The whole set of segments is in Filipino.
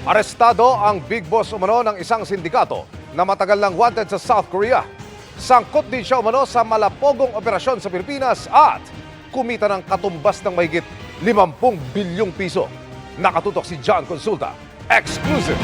Arestado ang big boss umano ng isang sindikato na matagal nang wanted sa South Korea. Sangkot din siya umano sa malapogong operasyon sa Pilipinas at kumita ng katumbas ng mahigit 50 bilyong piso. Nakatutok si John Consulta. Exclusive!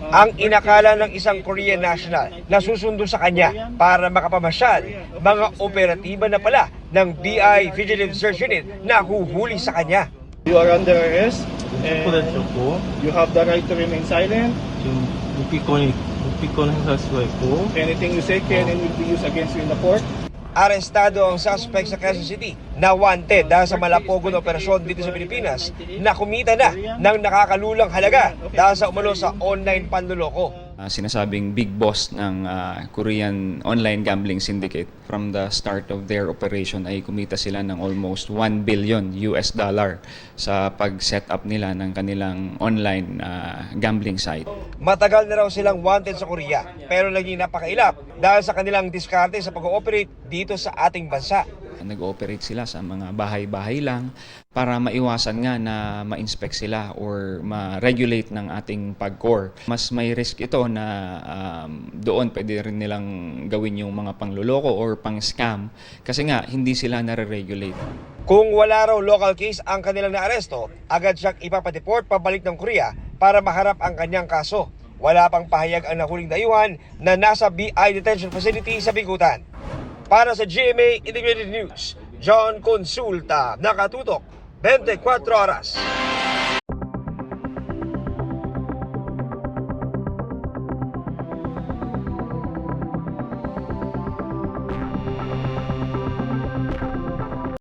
Ang inakala ng isang Korean national na susundo sa kanya para makapamasyal, mga operatiba na pala ng BI Vigilant Search Unit na huhuli sa kanya. You are under arrest and 고 you have the right to remain silent. 지금 묵비권 행사할 수가 있고 Anything you say can and will be used against you in the court. Arestado ang suspect sa Quezon City na wanted dahil sa malapogong operasyon dito sa Pilipinas na kumita na ng nakakalulang halaga dahil sa umano sa online panloloko. Sinasabing big boss ng Korean online gambling syndicate. From the start of their operation ay kumita sila ng almost $1 billion sa pag-set up nila ng kanilang online gambling site. Matagal na raw silang wanted sa Korea pero naging napakailap dahil sa kanilang diskarte sa pag-ooperate dito sa ating bansa. Nag-ooperate sila sa mga bahay-bahay lang para maiwasan nga na ma-inspect sila or ma-regulate ng ating pag-core. Mas may risk ito na doon pwede rin nilang gawin yung mga pangluloko or pang-scam kasi nga hindi sila nare-regulate. Kung wala raw local case ang kanilang naaresto, agad siyang ipapatiport pabalik ng Korea para maharap ang kanyang kaso. Wala pang pahayag ang nahuling dayuhan na nasa BI Detention Facility sa Bigutan. Para sa GMA Integrated News, John Consulta, nakatutok 24 oras.